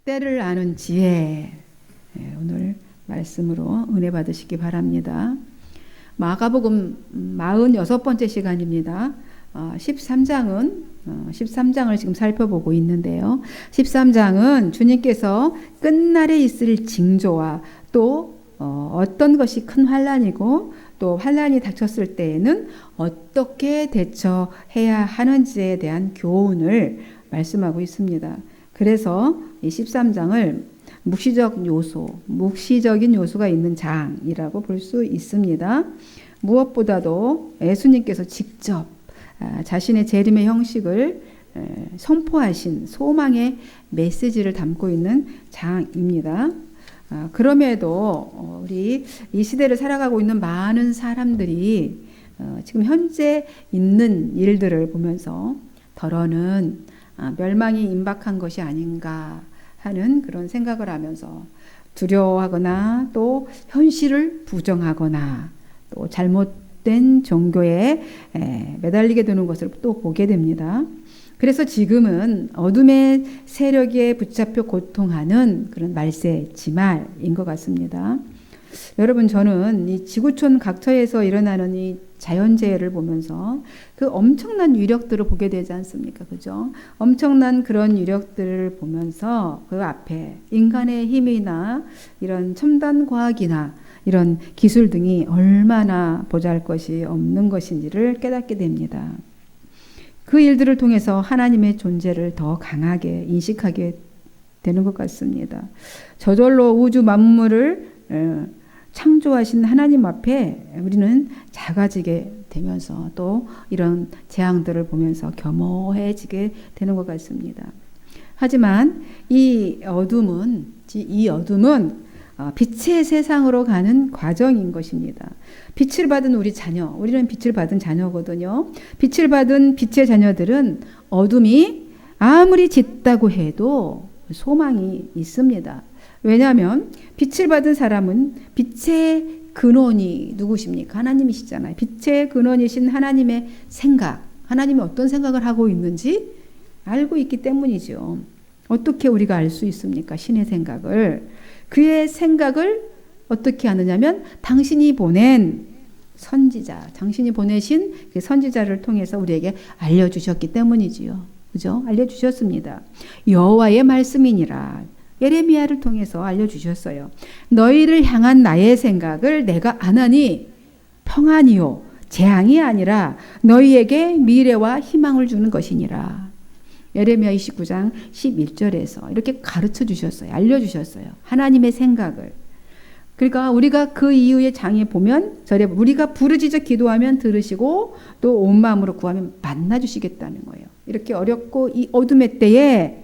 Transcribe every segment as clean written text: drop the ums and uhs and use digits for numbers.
때를 아는 지혜. 오늘 말씀으로 은혜 받으시기 바랍니다. 마가복음 46번째 시간입니다. 13장을 지금 살펴보고 있는데요. 13장은 주님께서 끝날에 있을 징조와 또 어떤 것이 큰 환난이고 또 환난이 닥쳤을 때에는 어떻게 대처해야 하는지에 대한 교훈을 말씀하고 있습니다. 그래서 이 13장을 묵시적인 요소가 있는 장이라고 볼 수 있습니다. 무엇보다도 예수님께서 직접 자신의 재림의 형식을 선포하신 소망의 메시지를 담고 있는 장입니다. 그럼에도 우리 이 시대를 살아가고 있는 많은 사람들이 지금 현재 있는 일들을 보면서 더러는 멸망이 임박한 것이 아닌가 하는 그런 생각을 하면서 두려워하거나 또 현실을 부정하거나 또 잘못된 종교에 매달리게 되는 것을 또 보게 됩니다. 그래서 지금은 어둠의 세력에 붙잡혀 고통하는 그런 말세 지말인 것 같습니다. 여러분, 저는 이 지구촌 각처에서 일어나는 이 자연재해를 보면서 그 엄청난 위력들을 보게 되지 않습니까? 그죠? 엄청난 그런 위력들을 보면서 그 앞에 인간의 힘이나 이런 첨단 과학이나 이런 기술 등이 얼마나 보잘것이 없는 것인지를 깨닫게 됩니다. 그 일들을 통해서 하나님의 존재를 더 강하게 인식하게 되는 것 같습니다. 저절로 우주 만물을 창조하신 하나님 앞에 우리는 작아지게 되면서 또 이런 재앙들을 보면서 겸허해지게 되는 것 같습니다. 하지만 이 어둠은 빛의 세상으로 가는 과정인 것입니다. 빛을 받은 우리 자녀, 우리는 빛을 받은 자녀거든요. 빛을 받은 빛의 자녀들은 어둠이 아무리 짙다고 해도 소망이 있습니다. 왜냐하면 빛을 받은 사람은 빛의 근원이 누구십니까? 하나님이시잖아요. 빛의 근원이신 하나님의 생각, 하나님이 어떤 생각을 하고 있는지 알고 있기 때문이죠. 어떻게 우리가 알 수 있습니까? 신의 생각을. 그의 생각을 어떻게 하느냐면 당신이 보낸 선지자, 당신이 보내신 그 선지자를 통해서 우리에게 알려주셨기 때문이지요. 그죠? 알려주셨습니다. 여호와의 말씀이니라. 예레미야를 통해서 알려주셨어요. 너희를 향한 나의 생각을 내가 아나니 평안이요 재앙이 아니라 너희에게 미래와 희망을 주는 것이니라. 예레미야 29장 11절에서 이렇게 가르쳐 주셨어요. 알려주셨어요. 하나님의 생각을. 그러니까 우리가 그 이후의 장에 보면 우리가 부르짖어 기도하면 들으시고 또 온 마음으로 구하면 만나주시겠다는 거예요. 이렇게 어렵고 이 어둠의 때에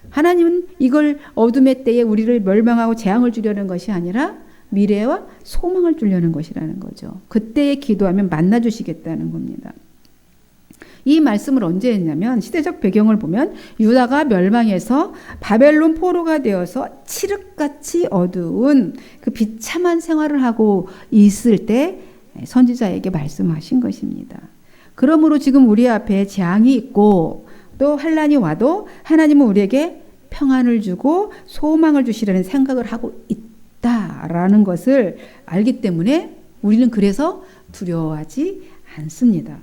하나님은 이걸 어둠의 때에 우리를 멸망하고 재앙을 주려는 것이 아니라 미래와 소망을 주려는 것이라는 거죠. 그때에 기도하면 만나주시겠다는 겁니다. 이 말씀을 언제 했냐면 시대적 배경을 보면 유다가 멸망해서 바벨론 포로가 되어서 칠흑같이 어두운 그 비참한 생활을 하고 있을 때 선지자에게 말씀하신 것입니다. 그러므로 지금 우리 앞에 재앙이 있고 또 환난이 와도 하나님은 우리에게 평안을 주고 소망을 주시려는 생각을 하고 있다라는 것을 알기 때문에 우리는 그래서 두려워하지 않습니다.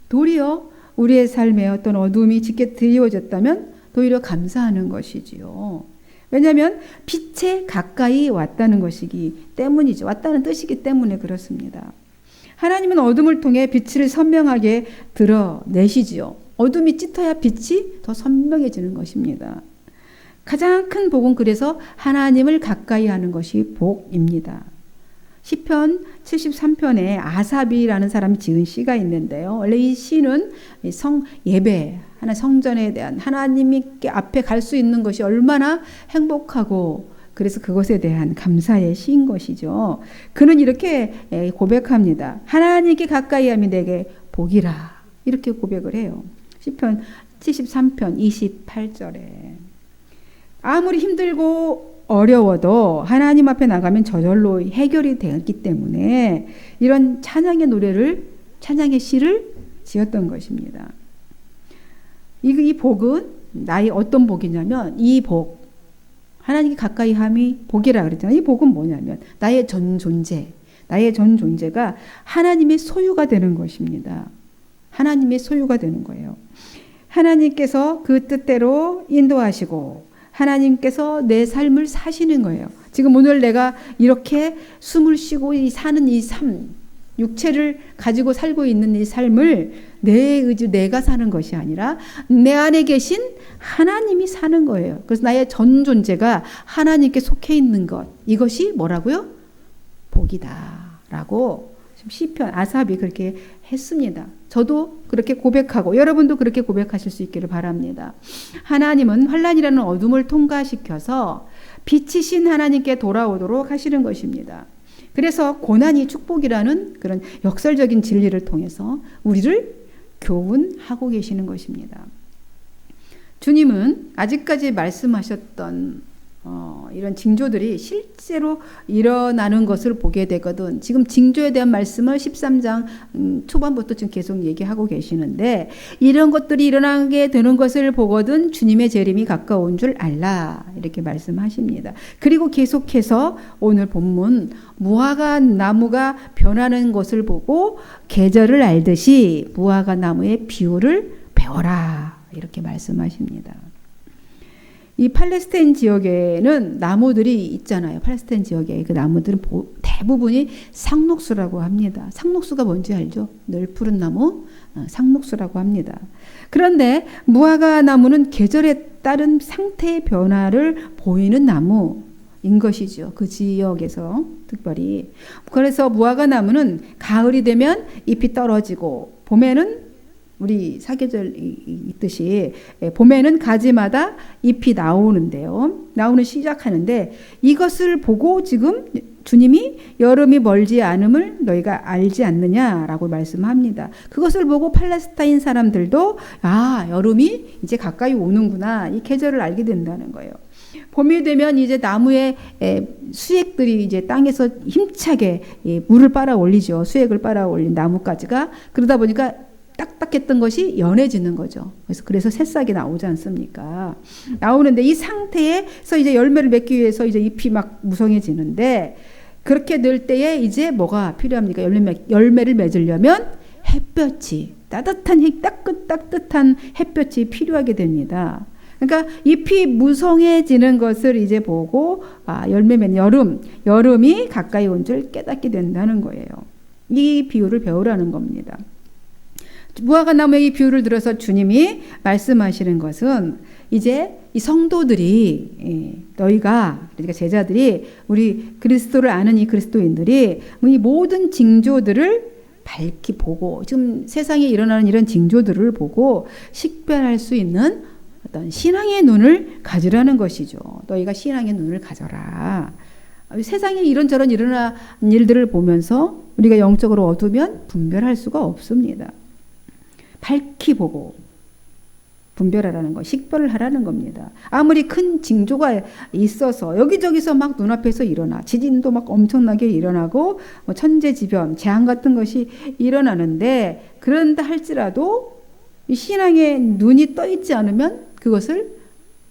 도리어 우리의 삶에 어떤 어둠이 짙게 드리워졌다면 도리어 감사하는 것이지요. 왜냐하면 빛에 가까이 왔다는 것이기 때문이죠. 왔다는 뜻이기 때문에 그렇습니다. 하나님은 어둠을 통해 빛을 선명하게 드러내시지요. 어둠이 짙어야 빛이 더 선명해지는 것입니다. 가장 큰 복은 그래서 하나님을 가까이 하는 것이 복입니다. 시편 73편에 아삽이라는 사람이 지은 시가 있는데요. 원래 이 시는 예배, 성전에 대한 하나님께 앞에 갈 수 있는 것이 얼마나 행복하고 그래서 그것에 대한 감사의 시인 것이죠. 그는 이렇게 고백합니다. 하나님께 가까이 하면 내게 복이라. 이렇게 고백을 해요. 시편 73편 28절에. 아무리 힘들고 어려워도 하나님 앞에 나가면 저절로 해결이 되었기 때문에 이런 찬양의 시를 지었던 것입니다. 이 복은 나의 어떤 복이냐면 이 복, 하나님께 가까이 함이 복이라 그랬잖아요. 이 복은 뭐냐면 나의 전 존재가 하나님의 소유가 되는 것입니다. 하나님의 소유가 되는 거예요. 하나님께서 그 뜻대로 인도하시고 하나님께서 내 삶을 사시는 거예요. 지금 오늘 내가 이렇게 숨을 쉬고 사는 이 삶, 육체를 가지고 살고 있는 이 삶을 내 의지, 내가 사는 것이 아니라 내 안에 계신 하나님이 사는 거예요. 그래서 나의 전 존재가 하나님께 속해 있는 것, 이것이 뭐라고요? 복이다 라고 시편 아삽이 그렇게 했습니다. 저도 그렇게 고백하고 여러분도 그렇게 고백하실 수 있기를 바랍니다. 하나님은 환난이라는 어둠을 통과시켜서 빛이신 하나님께 돌아오도록 하시는 것입니다. 그래서 고난이 축복이라는 그런 역설적인 진리를 통해서 우리를 교훈하고 계시는 것입니다. 주님은 아직까지 말씀하셨던 이런 징조들이 실제로 일어나는 것을 보게 되거든. 지금 징조에 대한 말씀을 13장 초반부터 지금 계속 얘기하고 계시는데 이런 것들이 일어나게 되는 것을 보거든 주님의 재림이 가까운 줄 알라 이렇게 말씀하십니다. 그리고 계속해서 오늘 본문 무화과 나무가 변하는 것을 보고 계절을 알듯이 무화과 나무의 비유를 배워라 이렇게 말씀하십니다. 이 팔레스타인 지역에는 나무들이 있잖아요. 팔레스타인 지역에 그 나무들은 대부분이 상록수라고 합니다. 상록수가 뭔지 알죠? 늘 푸른 나무, 상록수라고 합니다. 그런데 무화과 나무는 계절에 따른 상태의 변화를 보이는 나무인 것이죠. 그 지역에서 특별히. 그래서 무화과 나무는 가을이 되면 잎이 떨어지고 봄에는 우리 사계절이 있듯이 봄에는 가지마다 잎이 나오는 시작하는데 이것을 보고 지금 주님이 여름이 멀지 않음을 너희가 알지 않느냐라고 말씀합니다. 그것을 보고 팔레스타인 사람들도 여름이 이제 가까이 오는구나 이 계절을 알게 된다는 거예요. 봄이 되면 이제 나무의 수액들이 이제 땅에서 힘차게 물을 빨아 올리죠. 수액을 빨아 올린 나뭇가지가 그러다 보니까 딱딱했던 것이 연해지는 거죠. 그래서 새싹이 나오지 않습니까? 나오는데 이 상태에서 이제 열매를 맺기 위해서 이제 잎이 막 무성해지는데 그렇게 될 때에 이제 뭐가 필요합니까? 열매를 맺으려면 햇볕이 따뜻한 햇볕이 필요하게 됩니다. 그러니까 잎이 무성해지는 것을 이제 보고 열매 맺는 여름이 가까이 온 줄 깨닫게 된다는 거예요. 이 비유를 배우라는 겁니다. 무화과 나무의 이 비유를 들어서 주님이 말씀하시는 것은 이제 이 성도들이 너희가 그러니까 제자들이 우리 그리스도를 아는 이 그리스도인들이 이 모든 징조들을 밝히 보고 지금 세상에 일어나는 이런 징조들을 보고 식별할 수 있는 어떤 신앙의 눈을 가지라는 것이죠. 너희가 신앙의 눈을 가져라. 세상에 이런저런 일어나는 일들을 보면서 우리가 영적으로 어두면 분별할 수가 없습니다. 밝히 보고 분별하라는 거, 식별을 하라는 겁니다. 아무리 큰 징조가 있어서 여기저기서 막 눈앞에서 지진도 막 엄청나게 일어나고 천재지변, 재앙 같은 것이 일어나는데 그런다 할지라도 이 신앙의 눈이 떠 있지 않으면 그것을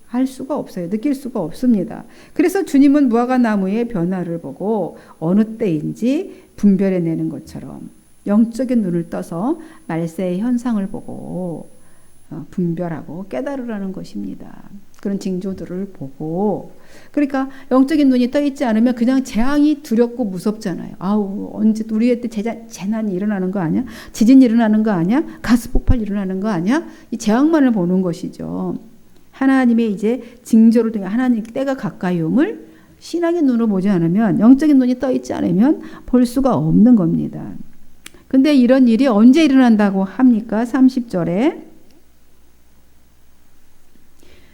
알 수가 없어요. 느낄 수가 없습니다. 그래서 주님은 무화과 나무의 변화를 보고 어느 때인지 분별해내는 것처럼 영적인 눈을 떠서 말세의 현상을 보고 분별하고 깨달으라는 것입니다. 그런 징조들을 보고 그러니까 영적인 눈이 떠 있지 않으면 그냥 재앙이 두렵고 무섭잖아요. 언제 우리의 때 재난이 일어나는 거 아니야? 지진이 일어나는 거 아니야? 가스 폭발 일어나는 거 아니야? 이 재앙만을 보는 것이죠. 하나님의 이제 징조를 통해 하나님 때가 가까이 om을 신앙의 눈으로 보지 않으면 영적인 눈이 떠 있지 않으면 볼 수가 없는 겁니다. 근데 이런 일이 언제 일어난다고 합니까? 30절에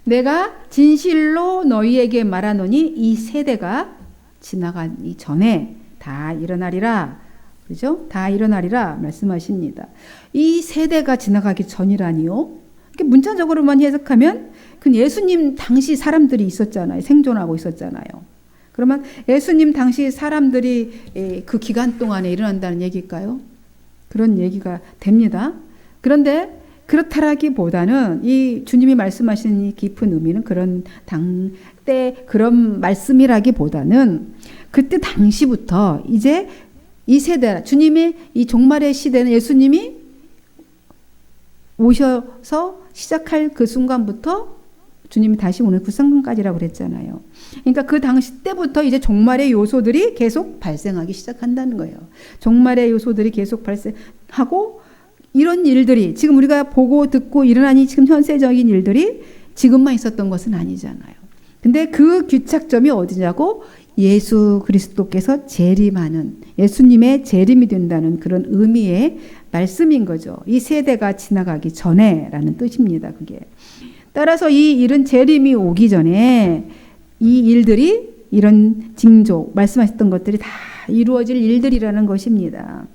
내가 진실로 너희에게 말하노니 이 세대가 지나가기 전에 다 일어나리라. 그죠? 다 일어나리라 말씀하십니다. 이 세대가 지나가기 전이라니요? 이렇게 문자적으로만 해석하면 그 예수님 당시 사람들이 있었잖아요. 생존하고 있었잖아요. 그러면 예수님 당시 사람들이 그 기간 동안에 일어난다는 얘기일까요? 그런 얘기가 됩니다. 그런데 그렇다라기보다는 이 주님이 말씀하시는 이 깊은 의미는 그런 당때 그런 말씀이라기보다는 그때 당시부터 이제 이 세대, 주님의 이 종말의 시대는 예수님이 오셔서 시작할 그 순간부터 주님이 다시 오는 그 순간까지라고 그랬잖아요. 그러니까 그 당시 때부터 이제 종말의 요소들이 계속 발생하기 시작한다는 거예요. 종말의 요소들이 계속 발생하고 이런 일들이 지금 우리가 보고 듣고 일어나니 지금 현세적인 일들이 지금만 있었던 것은 아니잖아요. 근데 그 귀착점이 어디냐고? 예수 그리스도께서 재림하는, 예수님의 재림이 된다는 그런 의미의 말씀인 거죠. 이 세대가 지나가기 전에라는 뜻입니다. 그게. 따라서 이 일은 재림이 오기 전에 이 일들이 이런 징조, 말씀하셨던 것들이 다 이루어질 일들이라는 것입니다.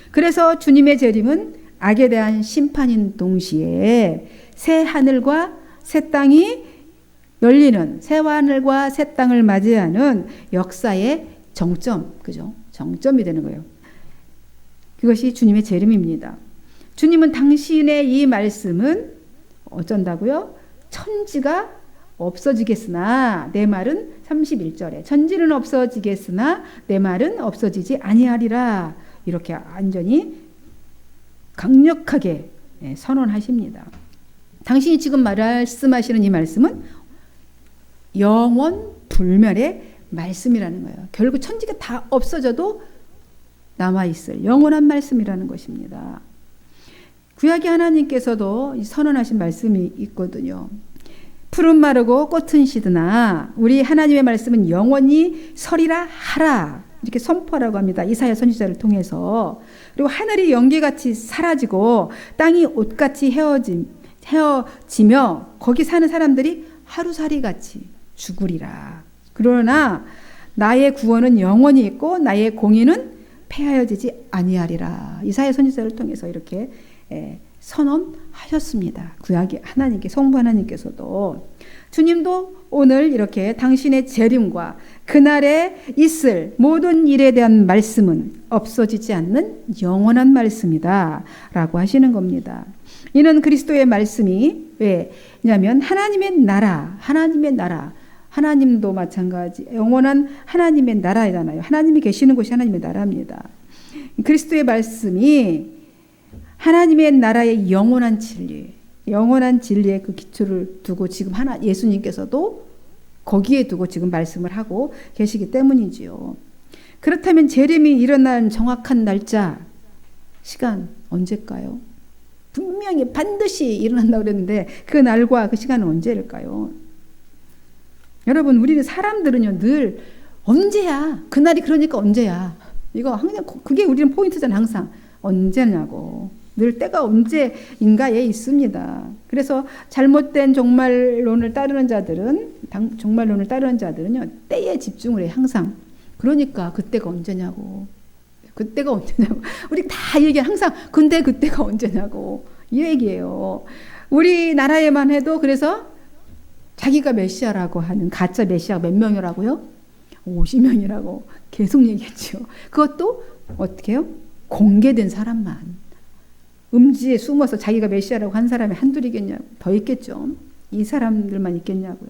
그래서 주님의 재림은 악에 대한 심판인 동시에 새 하늘과 새 땅이 열리는, 새 하늘과 새 땅을 맞이하는 역사의 정점, 그죠? 정점이 되는 거예요. 그것이 주님의 재림입니다. 주님은 당신의 이 말씀은 어쩐다고요? 천지가 없어지겠으나 내 말은 31절에 천지는 없어지겠으나 내 말은 없어지지 아니하리라. 이렇게 완전히 강력하게 선언하십니다. 당신이 지금 말씀하시는 이 말씀은 영원 불멸의 말씀이라는 거예요. 결국 천지가 다 없어져도 남아있을 영원한 말씀이라는 것입니다. 구약의 하나님께서도 선언하신 말씀이 있거든요. 푸른 마르고 꽃은 시드나 우리 하나님의 말씀은 영원히 서리라 하라. 이렇게 선포하라고 합니다. 이사야 선지자를 통해서. 그리고 하늘이 연기같이 사라지고 땅이 옷같이 헤어지며 거기 사는 사람들이 하루살이같이 죽으리라. 그러나 나의 구원은 영원히 있고 나의 공의는 폐하여지지 아니하리라. 이사야 선지자를 통해서 이렇게 선언하셨습니다. 구약의 하나님께, 성부 하나님께서도. 주님도 오늘 이렇게 당신의 재림과 그날에 있을 모든 일에 대한 말씀은 없어지지 않는 영원한 말씀이다 라고 하시는 겁니다. 이는 그리스도의 말씀이 왜냐하면 하나님의 나라, 하나님도 마찬가지 영원한 하나님의 나라잖아요. 하나님이 계시는 곳이 하나님의 나라입니다. 그리스도의 말씀이 하나님의 나라의 영원한 진리에 그 기초를 두고 지금 예수님께서도 거기에 두고 지금 말씀을 하고 계시기 때문이지요. 그렇다면 재림이 일어날 정확한 날짜, 시간 언제일까요? 분명히 반드시 일어난다고 그랬는데 그 날과 그 시간은 언제일까요? 여러분, 우리는 사람들은요 늘 언제야? 그날이 그러니까 언제야? 이거 항상 그게 우리는 포인트잖아요. 항상 언제냐고. 늘 때가 언제인가에 있습니다. 그래서 잘못된 종말론을 따르는 자들은요 때에 집중을 해요. 항상. 그러니까 그때가 언제냐고. 우리 다 얘기해. 항상 근데 그때가 언제냐고 이 얘기예요. 우리나라에만 해도 그래서 자기가 메시아라고 하는 가짜 메시아가 몇 명이라고요? 50명이라고 계속 얘기했죠. 그것도 어떻게 해요? 공개된 사람만. 음지에 숨어서 자기가 메시아라고 한 사람이 한둘이겠냐고. 더 있겠죠. 이 사람들만 있겠냐고요.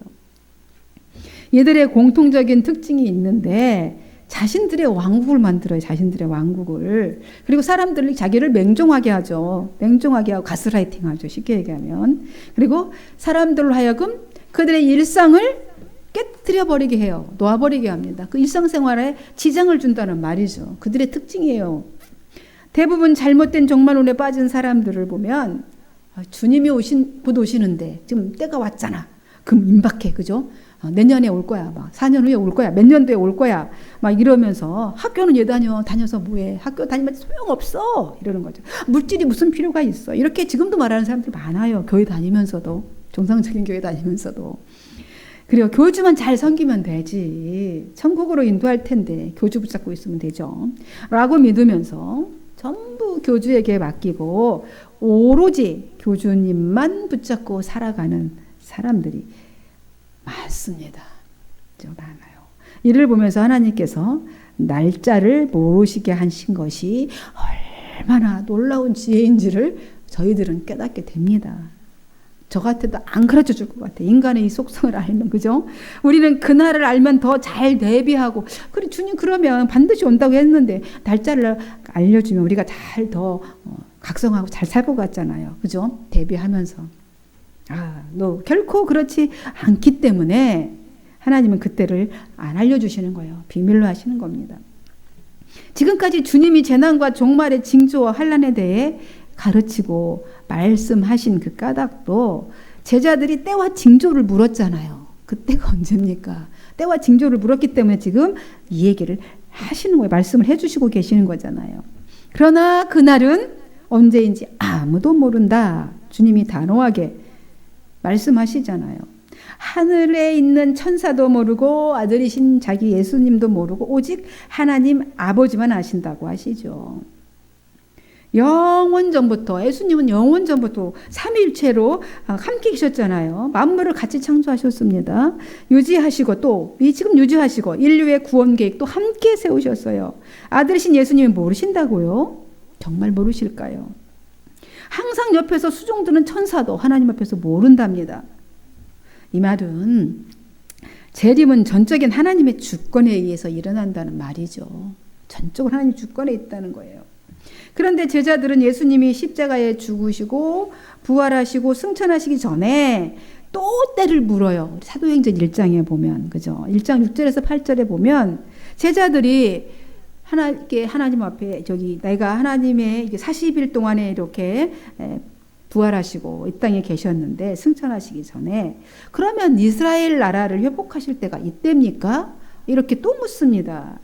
얘들의 공통적인 특징이 있는데 자신들의 왕국을 만들어요. 자신들의 왕국을. 그리고 사람들이 자기를 맹종하게 하죠. 맹종하게 하고 가스라이팅 하죠. 쉽게 얘기하면. 그리고 사람들로 하여금 그들의 일상을 깨뜨려 버리게 해요. 놓아버리게 합니다. 그 일상생활에 지장을 준다는 말이죠. 그들의 특징이에요. 대부분 잘못된 종말론에 빠진 사람들을 보면 주님이 곧 오시는데 지금 때가 왔잖아. 그럼 임박해. 그죠? 내년에 올 거야. 막 4년 후에 올 거야. 몇 년도에 올 거야. 막 이러면서 학교는 얘 다녀서 뭐해. 학교 다니면 소용없어. 이러는 거죠. 물질이 무슨 필요가 있어. 이렇게 지금도 말하는 사람들이 많아요. 교회 다니면서도. 정상적인 교회 다니면서도. 그리고 교주만 잘 섬기면 되지. 천국으로 인도할 텐데 교주 붙잡고 있으면 되죠. 라고 믿으면서 전부 교주에게 맡기고 오로지 교주님만 붙잡고 살아가는 사람들이 많습니다. 많아요. 이를 보면서 하나님께서 날짜를 모르시게 하신 것이 얼마나 놀라운 지혜인지를 저희들은 깨닫게 됩니다. 저 같아도 안 가르쳐 줄 것 같아. 인간의 이 속성을 알면, 그죠? 우리는 그날을 알면 더 잘 대비하고, 그래, 주님 그러면 반드시 온다고 했는데, 날짜를 알려주면 우리가 잘 더 각성하고 잘 살 것 같잖아요. 그죠? 대비하면서. 너 결코 그렇지 않기 때문에 하나님은 그때를 안 알려주시는 거예요. 비밀로 하시는 겁니다. 지금까지 주님이 재난과 종말의 징조와 환난에 대해 가르치고 말씀하신 그 까닭도 제자들이 때와 징조를 물었잖아요. 그때가 언제입니까? 때와 징조를 물었기 때문에 지금 이 얘기를 하시는 거예요. 말씀을 해주시고 계시는 거잖아요. 그러나 그날은 언제인지 아무도 모른다. 주님이 단호하게 말씀하시잖아요. 하늘에 있는 천사도 모르고 아들이신 자기 예수님도 모르고 오직 하나님 아버지만 아신다고 하시죠. 영원 전부터, 예수님은 영원 전부터 삼위일체로 함께 계셨잖아요. 만물을 같이 창조하셨습니다. 유지하시고 또 지금 유지하시고 인류의 구원 계획도 함께 세우셨어요. 아들이신 예수님이 모르신다고요? 정말 모르실까요? 항상 옆에서 수종드는 천사도 하나님 앞에서 모른답니다. 이 말은 재림은 전적인 하나님의 주권에 의해서 일어난다는 말이죠. 전적으로 하나님 주권에 있다는 거예요. 그런데 제자들은 예수님이 십자가에 죽으시고 부활하시고 승천하시기 전에 또 때를 물어요. 사도행전 1장에 보면, 그죠? 1장 6절에서 8절에 보면 제자들이 하나님 앞에 내가 하나님의 40일 동안에 이렇게 부활하시고 이 땅에 계셨는데 승천하시기 전에 그러면 이스라엘 나라를 회복하실 때가 이때입니까? 이렇게 또 묻습니다.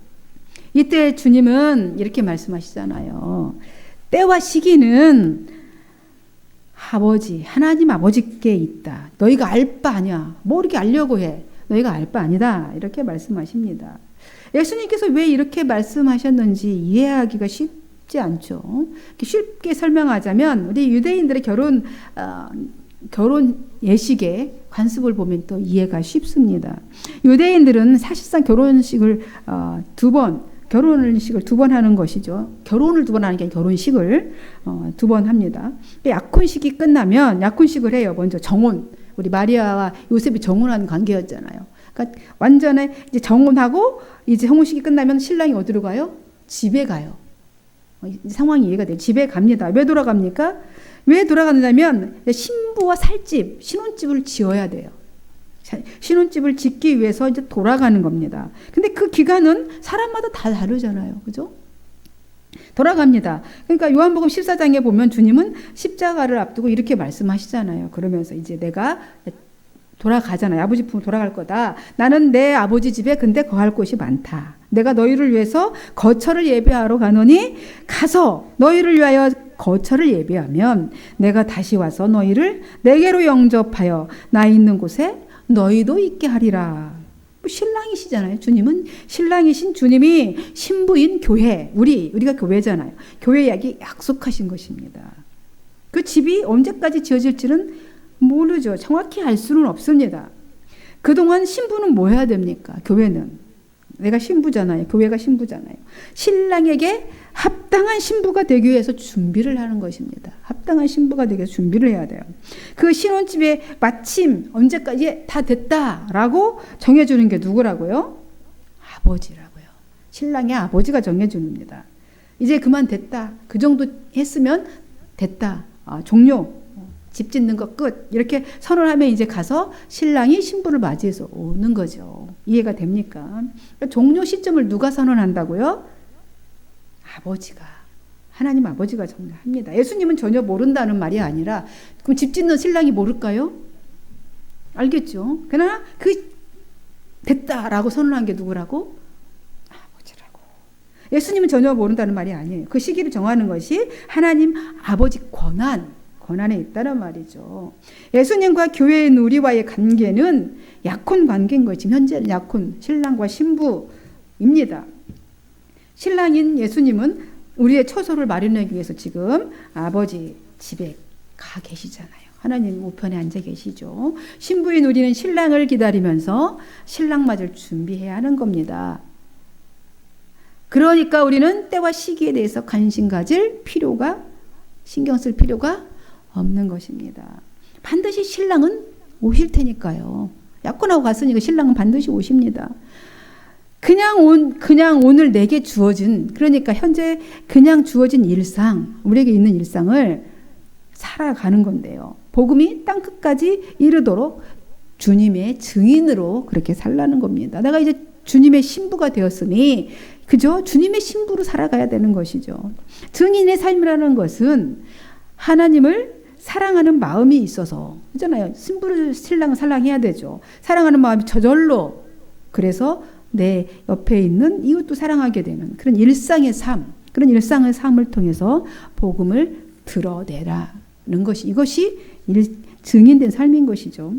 이때 주님은 이렇게 말씀하시잖아요. 때와 시기는 하나님 아버지께 있다. 너희가 알 바 아니야. 뭐 이렇게 알려고 해. 너희가 알 바 아니다. 이렇게 말씀하십니다. 예수님께서 왜 이렇게 말씀하셨는지 이해하기가 쉽지 않죠. 쉽게 설명하자면 우리 유대인들의 결혼 예식의 관습을 보면 또 이해가 쉽습니다. 유대인들은 사실상 결혼식을 두 번 하는 것이죠. 결혼을 두 번 하는 게 아니라 결혼식을 두 번 합니다. 약혼식이 끝나면 약혼식을 해요. 먼저 정혼. 우리 마리아와 요셉이 정혼한 관계였잖아요. 그러니까 완전히 이제 정혼하고 이제 성혼식이 끝나면 신랑이 어디로 가요? 집에 가요. 상황이 이해가 돼요. 집에 갑니다. 왜 돌아갑니까? 왜 돌아가느냐면 신부와 살집, 신혼집을 지어야 돼요. 신혼집을 짓기 위해서 이제 돌아가는 겁니다. 근데 그 기간은 사람마다 다 다르잖아요. 그죠? 돌아갑니다. 그러니까 요한복음 14장에 보면 주님은 십자가를 앞두고 이렇게 말씀하시잖아요. 그러면서 이제 내가 돌아가잖아요. 아버지 품으로 돌아갈 거다. 나는 내 아버지 집에 근데 거할 곳이 많다. 내가 너희를 위해서 거처를 예비하러 가노니 가서 너희를 위하여 거처를 예비하면 내가 다시 와서 너희를 내게로 영접하여 나 있는 곳에 너희도 있게 하리라. 신랑이시잖아요. 주님은 신랑이신 주님이 신부인 교회, 우리가 교회잖아요. 교회 이야기 약속하신 것입니다. 그 집이 언제까지 지어질지는 모르죠. 정확히 알 수는 없습니다. 그동안 신부는 뭐 해야 됩니까? 교회는. 내가 신부잖아요. 교회가 신부잖아요. 신랑에게 합당한 신부가 되기 위해서 준비를 하는 것입니다. 합당한 신부가 되기 위해서 준비를 해야 돼요. 그 신혼집에 마침 언제까지 다 됐다라고 정해주는 게 누구라고요? 아버지라고요. 신랑의 아버지가 정해줍니다. 이제 그만 됐다. 그 정도 했으면 됐다. 종료. 집 짓는 거 끝. 이렇게 선언하면 이제 가서 신랑이 신부를 맞이해서 오는 거죠. 이해가 됩니까? 종료 시점을 누가 선언한다고요? 아버지가. 하나님 아버지가 정합니다. 예수님은 전혀 모른다는 말이 아니라 그럼 집 짓는 신랑이 모를까요? 알겠죠? 그러나 됐다라고 선언한 게 누구라고? 아버지라고. 예수님은 전혀 모른다는 말이 아니에요. 그 시기를 정하는 것이 하나님 아버지 권한에 있다는 말이죠. 예수님과 교회인 우리와의 관계는 약혼 관계인 거지. 현재는 약혼, 신랑과 신부입니다. 신랑인 예수님은 우리의 처소를 마련하기 위해서 지금 아버지 집에 가 계시잖아요. 하나님 우편에 앉아 계시죠. 신부인 우리는 신랑을 기다리면서 신랑 맞을 준비해야 하는 겁니다. 그러니까 우리는 때와 시기에 대해서 관심 가질 필요가, 신경 쓸 필요가 없는 것입니다. 반드시 신랑은 오실 테니까요. 약혼하고 갔으니까 신랑은 반드시 오십니다. 그냥 오늘 내게 주어진, 그러니까 현재 그냥 주어진 일상, 우리에게 있는 일상을 살아가는 건데요. 복음이 땅끝까지 이르도록 주님의 증인으로 그렇게 살라는 겁니다. 내가 이제 주님의 신부가 되었으니 그저 주님의 신부로 살아가야 되는 것이죠. 증인의 삶이라는 것은 하나님을 사랑하는 마음이 있어서, 그잖아요. 신부를, 신랑을 사랑해야 되죠. 사랑하는 마음이 저절로, 그래서 내 옆에 있는 이웃도 사랑하게 되는 그런 일상의 삶, 그런 일상의 삶을 통해서 복음을 드러내라는 것이, 이것이 증인된 삶인 것이죠.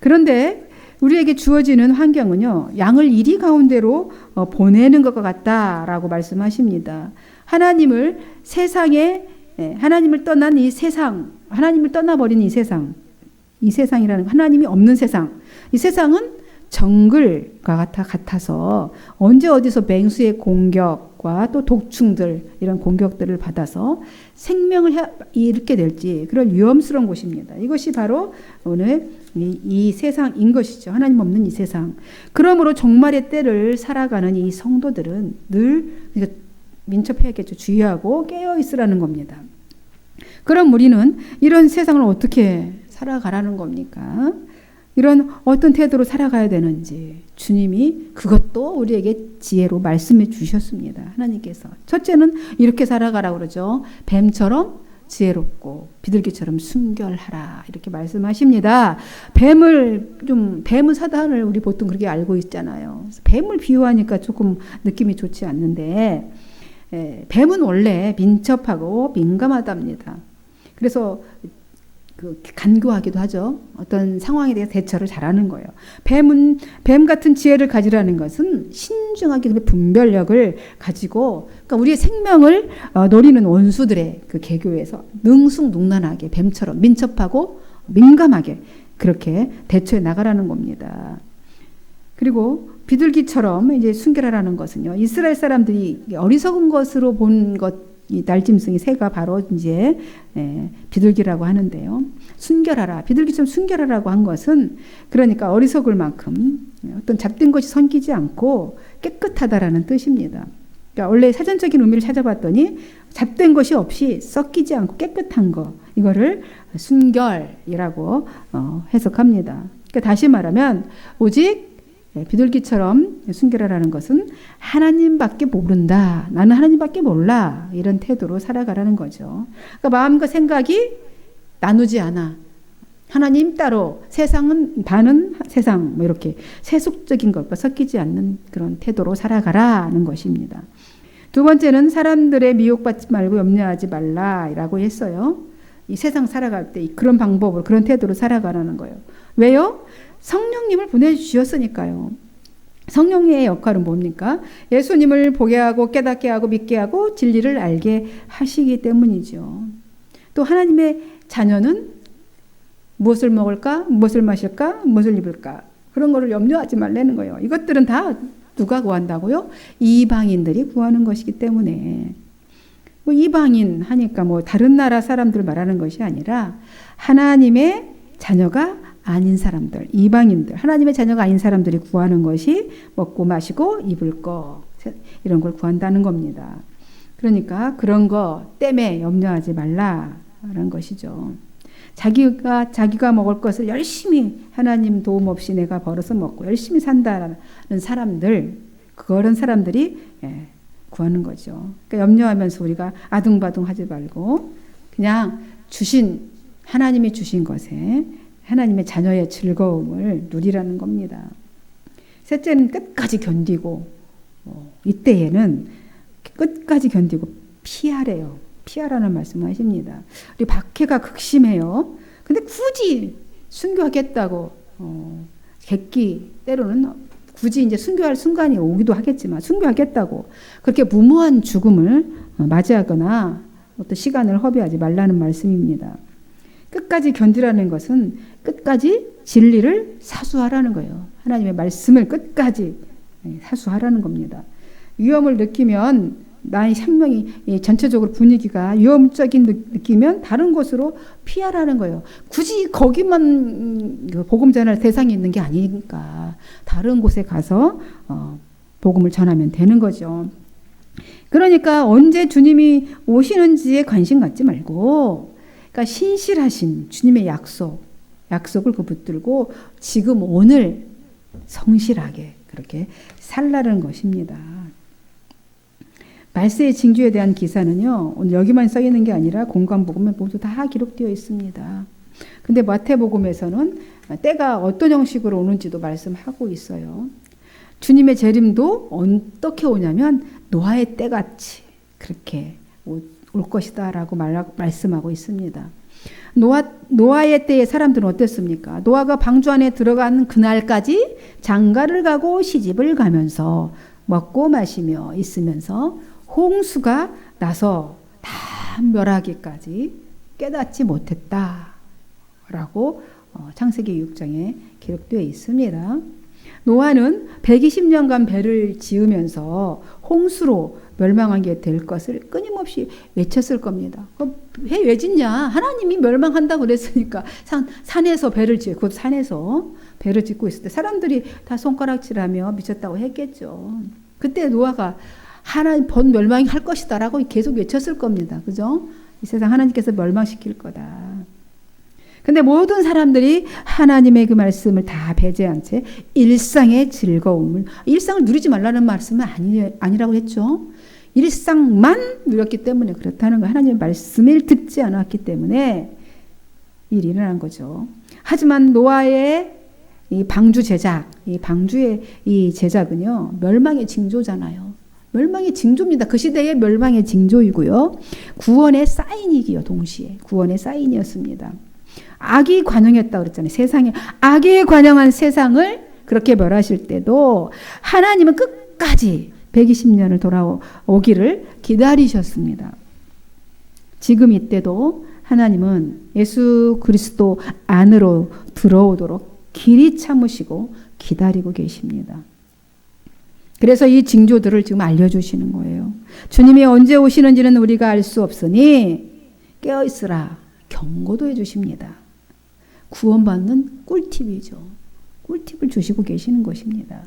그런데 우리에게 주어지는 환경은요, 양을 이리 가운데로 보내는 것과 같다라고 말씀하십니다. 하나님을 세상에, 하나님을 떠난 이 세상, 하나님을 떠나버린 이 세상이라는 하나님이 없는 세상, 이 세상은 정글과 같아서 언제 어디서 맹수의 공격과 또 독충들, 이런 공격들을 받아서 생명을 잃게 될지 그런 위험스러운 곳입니다. 이것이 바로 오늘 이 세상인 것이죠. 하나님 없는 이 세상. 그러므로 종말의 때를 살아가는 이 성도들은 늘 민첩해야겠죠. 주의하고 깨어 있으라는 겁니다. 그럼 우리는 이런 세상을 어떻게 살아가라는 겁니까? 이런 어떤 태도로 살아가야 되는지 주님이 그것도 우리에게 지혜로 말씀해 주셨습니다. 하나님께서. 첫째는 이렇게 살아가라고 그러죠. 뱀처럼 지혜롭고 비둘기처럼 순결하라, 이렇게 말씀하십니다. 뱀은 사단을 우리 보통 그렇게 알고 있잖아요. 뱀을 비유하니까 조금 느낌이 좋지 않는데, 뱀은 원래 민첩하고 민감하답니다. 그래서 간교하기도 하죠. 어떤 상황에 대해 대처를 잘하는 거예요. 뱀 같은 지혜를 가지라는 것은 신중하게 분별력을 가지고, 그러니까 우리의 생명을 노리는 원수들의 그 계교에서 능숙능란하게 뱀처럼 민첩하고 민감하게 그렇게 대처해 나가라는 겁니다. 그리고 비둘기처럼 이제 순결하라는 것은요, 이스라엘 사람들이 어리석은 것으로 본 것, 이 날짐승이 새가 바로 이제 비둘기라고 하는데요. 순결하라, 비둘기처럼 순결하라고 한 것은 그러니까 어리석을 만큼 어떤 잡된 것이 섬기지 않고 깨끗하다라는 뜻입니다. 그러니까 원래 사전적인 의미를 찾아봤더니 잡된 것이 없이 썩기지 않고 깨끗한 거, 이거를 순결이라고 해석합니다. 그러니까 다시 말하면 오직 비둘기처럼 순결하라는 것은 하나님밖에 모른다, 나는 하나님밖에 몰라, 이런 태도로 살아가라는 거죠. 그러니까 마음과 생각이 나누지 않아. 하나님 따로, 세상은 반은 세상, 뭐 이렇게 세속적인 것과 섞이지 않는 그런 태도로 살아가라는 것입니다. 두 번째는 사람들의 미혹받지 말고 염려하지 말라라고 했어요. 이 세상 살아갈 때 그런 방법으로, 그런 태도로 살아가라는 거예요. 왜요? 성령님을 보내주셨으니까요. 성령의 역할은 뭡니까? 예수님을 보게 하고 깨닫게 하고 믿게 하고 진리를 알게 하시기 때문이죠. 또 하나님의 자녀는 무엇을 먹을까? 무엇을 마실까? 무엇을 입을까? 그런 거를 염려하지 말라는 거예요. 이것들은 다 누가 구한다고요? 이방인들이 구하는 것이기 때문에. 뭐 이방인 하니까 뭐 다른 나라 사람들 말하는 것이 아니라 하나님의 자녀가 아닌 사람들, 이방인들, 하나님의 자녀가 아닌 사람들이 구하는 것이 먹고 마시고 입을 거, 이런 걸 구한다는 겁니다. 그러니까 그런 거 때문에 염려하지 말라라는 것이죠. 자기가 먹을 것을 열심히 하나님 도움 없이 내가 벌어서 먹고 열심히 산다는 사람들, 그런 사람들이 구하는 거죠. 그러니까 염려하면서 우리가 아둥바둥하지 말고 그냥 하나님이 주신 것에 하나님의 자녀의 즐거움을 누리라는 겁니다. 셋째는 끝까지 견디고, 이때에는 끝까지 견디고 피하래요. 피하라는 말씀을 하십니다. 우리 박해가 극심해요. 근데 굳이 순교하겠다고, 객기 때로는 굳이 이제 순교할 순간이 오기도 하겠지만, 순교하겠다고 그렇게 무모한 죽음을 맞이하거나 어떤 시간을 허비하지 말라는 말씀입니다. 끝까지 견디라는 것은 끝까지 진리를 사수하라는 거예요. 하나님의 말씀을 끝까지 사수하라는 겁니다. 위험을 느끼면 나의 생명이 전체적으로 분위기가 위험적인 느끼면 다른 곳으로 피하라는 거예요. 굳이 거기만 복음 전할 대상이 있는 게 아니니까 다른 곳에 가서 복음을 전하면 되는 거죠. 그러니까 언제 주님이 오시는지에 관심 갖지 말고, 그러니까 신실하신 주님의 약속을 붙들고 지금 오늘 성실하게 그렇게 살라는 것입니다. 말세의 징조에 대한 기사는요, 오늘 여기만 써 있는 게 아니라 공관복음에 모두 다 기록되어 있습니다. 근데 마태복음에서는 때가 어떤 형식으로 오는지도 말씀하고 있어요. 주님의 재림도 어떻게 오냐면 노아의 때같이 그렇게 올 것이다 라고 말씀하고 있습니다. 노아의 때의 사람들은 어땠습니까? 노아가 방주 안에 들어간 그날까지 장가를 가고 시집을 가면서 먹고 마시며 있으면서 홍수가 나서 다 멸하기까지 깨닫지 못했다라고 창세기 6장에 기록되어 있습니다. 노아는 120년간 배를 지으면서 홍수로 멸망하게 될 것을 끊임없이 외쳤을 겁니다. 배 왜 짓냐? 하나님이 멸망한다고 그랬으니까 산에서 배를 지어, 그것도 산에서 배를 짓고 있을 때 사람들이 다 손가락질하며 미쳤다고 했겠죠. 그때 노아가 하나님 번 멸망이 할 것이다라고 계속 외쳤을 겁니다. 그죠? 이 세상 하나님께서 멸망시킬 거다. 근데 모든 사람들이 하나님의 그 말씀을 다 배제한 채 일상의 즐거움을, 일상을 누리지 말라는 말씀은 아니라고 했죠. 일상만 누렸기 때문에 그렇다는 거, 하나님의 말씀을 듣지 않았기 때문에 일이 일어난 거죠. 하지만 노아의 이 방주 제작, 이 방주의 이 제작은요, 멸망의 징조잖아요. 멸망의 징조입니다. 그 시대의 멸망의 징조이고요. 구원의 사인이기요, 동시에. 구원의 사인이었습니다. 악이 관영했다고 그랬잖아요. 세상에 악에 관영한 세상을 그렇게 멸하실 때도 하나님은 끝까지 120년을 돌아오기를 기다리셨습니다. 지금 이때도 하나님은 예수 그리스도 안으로 들어오도록 길이 참으시고 기다리고 계십니다. 그래서 이 징조들을 지금 알려주시는 거예요. 주님이 언제 오시는지는 우리가 알 수 없으니 깨어있으라 경고도 해주십니다. 구원받는 꿀팁이죠. 꿀팁을 주시고 계시는 것입니다.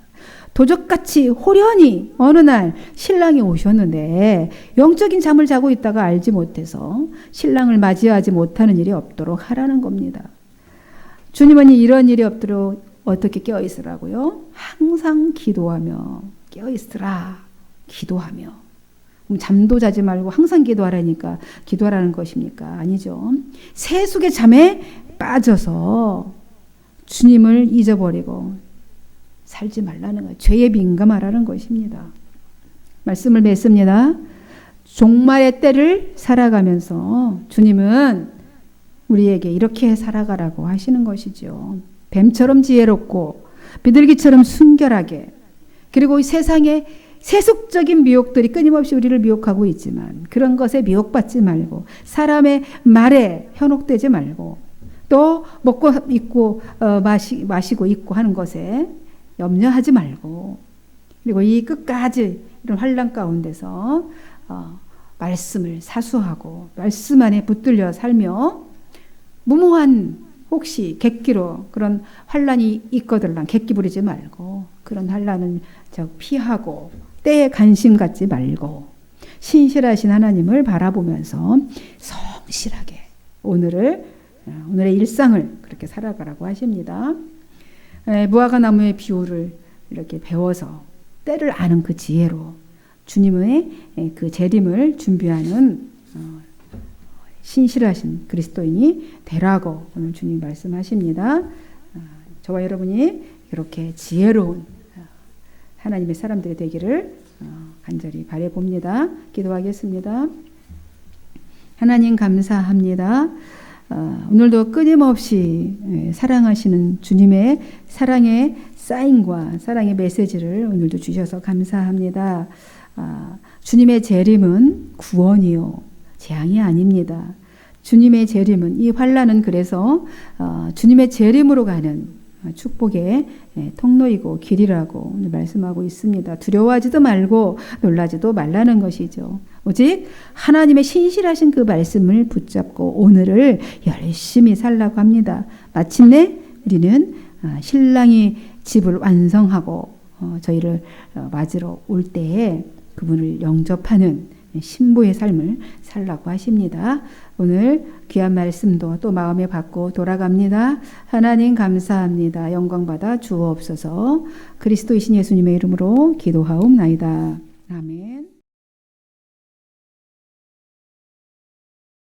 도적같이 호련히 어느 날 신랑이 오셨는데 영적인 잠을 자고 있다가 알지 못해서 신랑을 맞이하지 못하는 일이 없도록 하라는 겁니다. 주님은 이런 일이 없도록 어떻게 깨어있으라고요? 항상 기도하며 깨어있으라 기도하며. 잠도 자지 말고 항상 기도하라니까 기도하라는 것입니까? 아니죠. 세속의 잠에 빠져서 주님을 잊어버리고 살지 말라는 거예요. 죄에 민감하라는 것입니다. 말씀을 맺습니다. 종말의 때를 살아가면서 주님은 우리에게 이렇게 살아가라고 하시는 것이죠. 뱀처럼 지혜롭고 비둘기처럼 순결하게, 그리고 이 세상에 세속적인 미혹들이 끊임없이 우리를 미혹하고 있지만 그런 것에 미혹받지 말고 사람의 말에 현혹되지 말고 또 먹고 입고 마시고 입고 하는 것에 염려하지 말고, 그리고 이 끝까지 이런 환난 가운데서 말씀을 사수하고 말씀 안에 붙들려 살며 무모한 혹시 객기로 그런 환난이 있거들랑 객기 부리지 말고 그런 환난은 피하고 때에 관심 갖지 말고 신실하신 하나님을 바라보면서 성실하게 오늘의 일상을 그렇게 살아가라고 하십니다. 무화과 나무의 비유를 이렇게 배워서 때를 아는 그 지혜로 주님의 그 재림을 준비하는 신실하신 그리스도인이 되라고 오늘 주님 말씀하십니다. 저와 여러분이 이렇게 지혜로운 하나님의 사람들이 되기를 간절히 바라봅니다. 기도하겠습니다. 하나님 감사합니다. 오늘도 끊임없이 사랑하시는 주님의 사랑의 사인과 사랑의 메시지를 오늘도 주셔서 감사합니다. 주님의 재림은 구원이요 재앙이 아닙니다. 주님의 재림은 이 환난은 그래서 주님의 재림으로 가는 축복의 통로이고 길이라고 오늘 말씀하고 있습니다. 두려워하지도 말고 놀라지도 말라는 것이죠. 오직 하나님의 신실하신 그 말씀을 붙잡고 오늘을 열심히 살라고 합니다. 마침내 우리는 신랑이 집을 완성하고 저희를 맞으러 올 때에 그분을 영접하는 신부의 삶을 살라고 하십니다. 오늘 귀한 말씀도 또 마음에 받고 돌아갑니다. 하나님 감사합니다. 영광 받아 주옵소서. 그리스도이신 예수님의 이름으로 기도하옵나이다. 아멘.